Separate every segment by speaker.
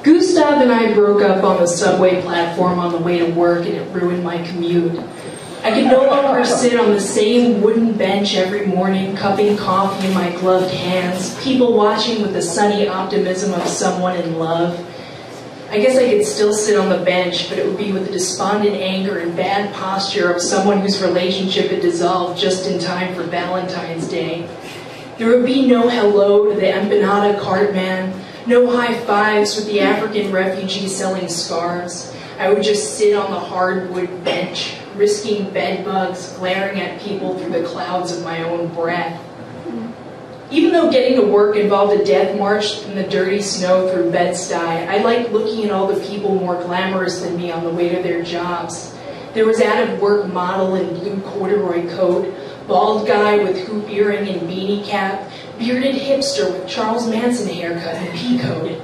Speaker 1: Gustav and I broke up on the subway platform on the way to work, and it ruined my commute. I could no longer sit on the same wooden bench every morning, cupping coffee in my gloved hands, people watching with the sunny optimism of someone in love. I guess I could still sit on the bench, but it would be with the despondent anger and bad posture of someone whose relationship had dissolved just in time for Valentine's Day. There would be no hello to the empanada cart man, no high fives with the African refugee selling scarves. I would just sit on the hardwood bench, risking bed bugs, glaring at people through the clouds of my own breath. Even though getting to work involved a death march in the dirty snow through Bed-Stuy, I liked looking at all the people more glamorous than me on the way to their jobs. There was out-of-work model in blue corduroy coat, bald guy with hoop earring and beanie cap, bearded hipster with Charles Manson haircut and pea coat.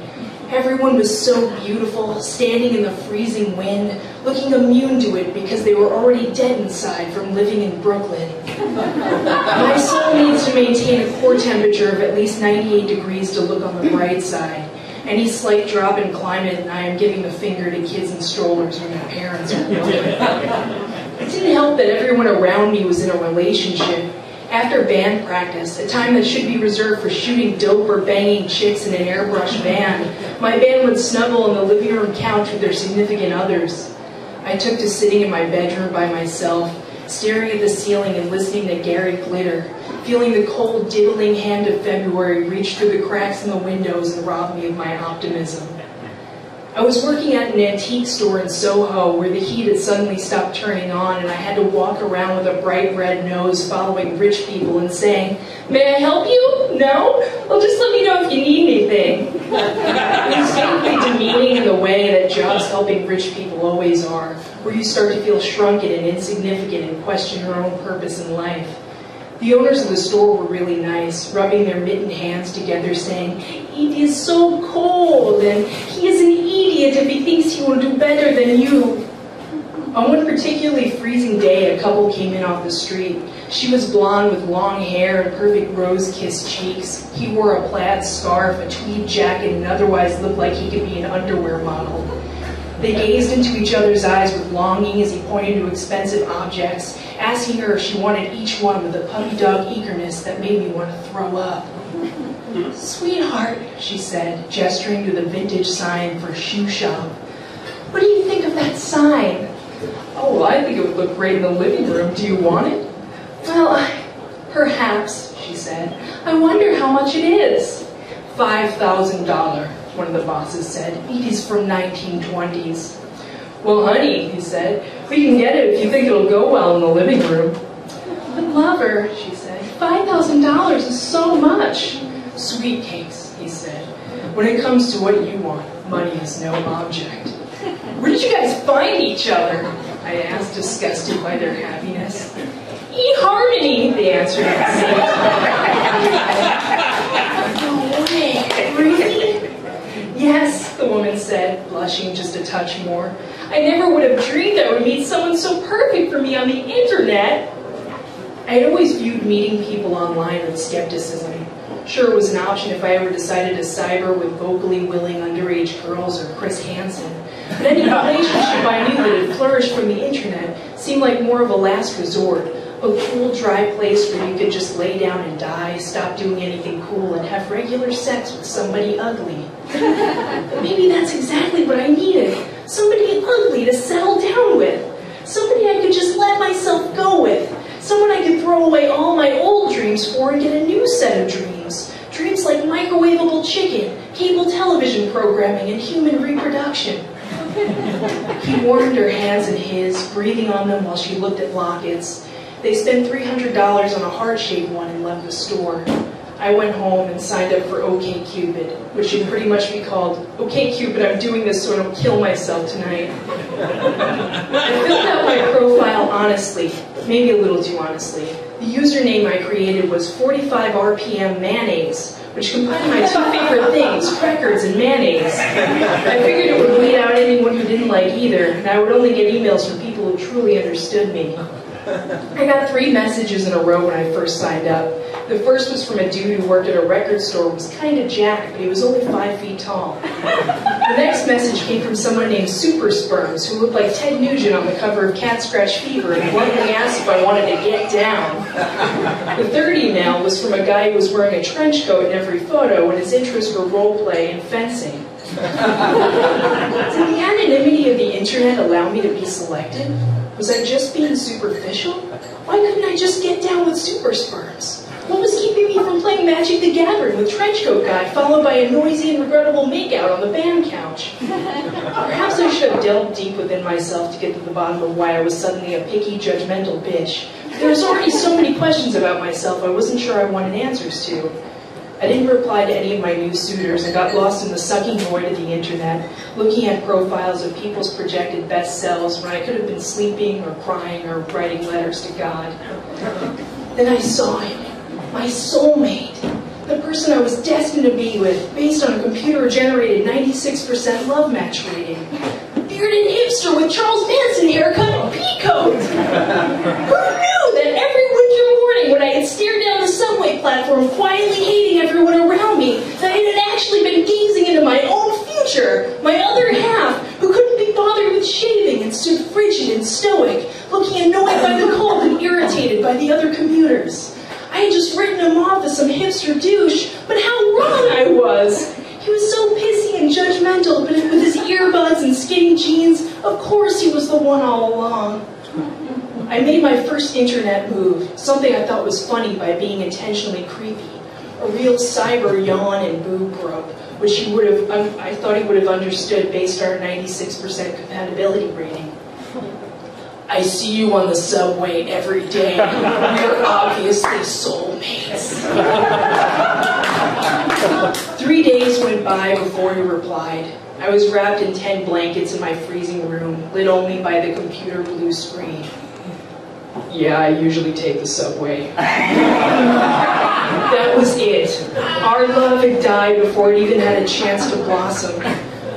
Speaker 1: Everyone was so beautiful, standing in the freezing wind, looking immune to it because they were already dead inside from living in Brooklyn. My soul needs to maintain a core temperature of at least 98 degrees to look on the bright side. Any slight drop in climate and I am giving the finger to kids in strollers when their parents are gone. It didn't help that everyone around me was in a relationship. After band practice, a time that should be reserved for shooting dope or banging chicks in an airbrush van, my band would snuggle on the living room couch with their significant others. I took to sitting in my bedroom by myself, staring at the ceiling and listening to Gary Glitter, feeling the cold, diddling hand of February reach through the cracks in the windows and rob me of my optimism. I was working at an antique store in Soho where the heat had suddenly stopped turning on and I had to walk around with a bright red nose following rich people and saying, "May I help you? No? Well, just let me know if you need anything." It was simply demeaning in the way that jobs helping rich people always are, where you start to feel shrunken and insignificant and question your own purpose in life. The owners of the store were really nice, rubbing their mittened hands together saying, "It is so cold, and he is an idiot if he thinks he will do better than you." On one particularly freezing day, a couple came in off the street. She was blonde with long hair and perfect rose-kissed cheeks. He wore a plaid scarf, a tweed jacket, and otherwise looked like he could be an underwear model. They gazed into each other's eyes with longing as he pointed to expensive objects, asking her if she wanted each one with a puppy dog eagerness that made me want to throw up. "Sweetheart," she said, gesturing to the vintage sign for a shoe shop. "What do you think of that sign?" "Oh, well, I think it would look great in the living room. Do you want it?" "Well, perhaps," she said. "I wonder how much it is." $5,000, one of the bosses said. "It is from 1920s. "Well, honey," he said, "we can get it if you think it'll go well in the living room." "But lover," she said, $5,000 is so much." "Sweet cakes," he said. "When it comes to what you want, money is no object." "Where did you guys find each other?" I asked, disgusted by their happiness. "eHarmony," they answered at the same time. "No way, really?" "Yes," the woman said, blushing just a touch more. "I never would have dreamed I would meet someone so perfect for me on the internet." I had always viewed meeting people online with skepticism. Sure, it was an option if I ever decided to cyber with vocally willing underage girls or Chris Hansen. But any relationship I knew that had flourished from the internet seemed like more of a last resort, a cool, dry place where you could just lay down and die, stop doing anything cool, and have regular sex with somebody ugly. But maybe that's exactly what I needed. Somebody ugly to settle down with. Somebody I could just let myself go with. Someone I could throw away all my old dreams for and get a new set of dreams. Dreams like microwavable chicken, cable television programming, and human reproduction. He warmed her hands in his, breathing on them while she looked at lockets. They spent $300 on a heart-shaped one and left the store. I went home and signed up for OkCupid, which should pretty much be called, "OkCupid, I'm doing this so I don't kill myself tonight." I filled out my profile honestly, maybe a little too honestly. The username I created was 45 RPM mayonnaise, which combined my two favorite things, crackers and mayonnaise. I figured it would weed out anyone who didn't like either, and I would only get emails from people who truly understood me. I got 3 messages in a row when I first signed up. The first was from a dude who worked at a record store and was kind of jacked, but he was only 5 feet tall. The next message came from someone named Super Sperms, who looked like Ted Nugent on the cover of Cat Scratch Fever, and bluntly asked if I wanted to get down. The third email was from a guy who was wearing a trench coat in every photo, and his interests were role play and fencing. Did the anonymity of the internet allow me to be selective? Was I just being superficial? Why couldn't I just get down with Super Sperms? What was keeping me from playing Magic the Gathering with Trenchcoat Guy, followed by a noisy and regrettable makeout on the band couch? Perhaps I should have delved deep within myself to get to the bottom of why I was suddenly a picky, judgmental bitch. There was already so many questions about myself I wasn't sure I wanted answers to. I didn't reply to any of my new suitors and got lost in the sucking void of the internet, looking at profiles of people's projected best selves when I could have been sleeping or crying or writing letters to God. Then I saw him. My soulmate, the person I was destined to be with, based on a computer-generated 96% love match rating. Bearded hipster with Charles Manson haircut and peacoat. Who knew that every winter morning when I had stared down the subway platform, quietly hating everyone around me, that I had actually been gazing into my own future, my other half, who couldn't be bothered with shaving and stood frigid and stoic, looking annoyed by the cold and irritated by the other commuters. I had just written him off as some hipster douche, but how wrong I was! He was so pissy and judgmental, but with his earbuds and skinny jeans, of course he was the one all along. I made my first internet move, something I thought was funny by being intentionally creepy. A real cyber yawn and boob probe, which I thought he would have understood based on our 96% compatibility rating. I see you on the subway every day. We're obviously soulmates. 3 days went by before he replied. I was wrapped in 10 blankets in my freezing room, lit only by the computer blue screen. Yeah, I usually take the subway. That was it. Our love had died before it even had a chance to blossom.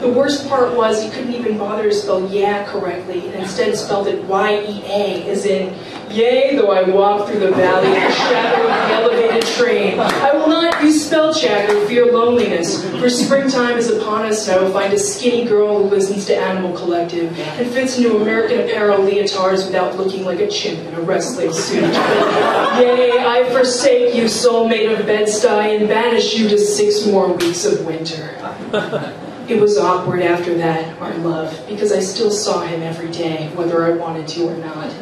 Speaker 1: The worst part was he couldn't even bother to spell yeah correctly, and instead spelled it Y-E-A, as in, yea, though I walk through the valley of the shadow of the elevated train, I will not use spell check or fear loneliness, for springtime is upon us, and I will find a skinny girl who listens to Animal Collective, and fits into American Apparel leotards without looking like a chimp in a wrestling suit. Yea, I forsake you, soulmate of Bed-Stuy, and banish you to 6 more weeks of winter. It was awkward after that, our love, because I still saw him every day, whether I wanted to or not.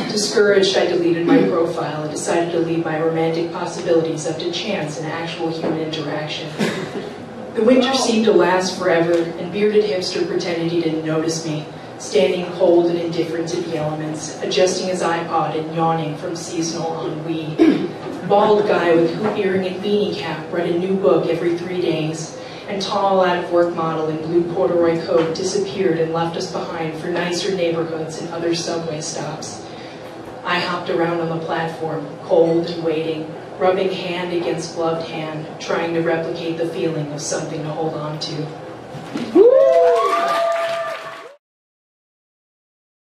Speaker 1: Discouraged, I deleted my profile and decided to leave my romantic possibilities up to chance and actual human interaction. The winter seemed to last forever, and bearded hipster pretended he didn't notice me, standing cold and indifferent to the elements, adjusting his iPod and yawning from seasonal ennui. Bald guy with hoop earring and beanie cap read a new book every 3 days, and tall, out-of-work model in blue corduroy coat disappeared and left us behind for nicer neighborhoods and other subway stops. I hopped around on the platform, cold and waiting, rubbing hand against gloved hand, trying to replicate the feeling of something to hold on to.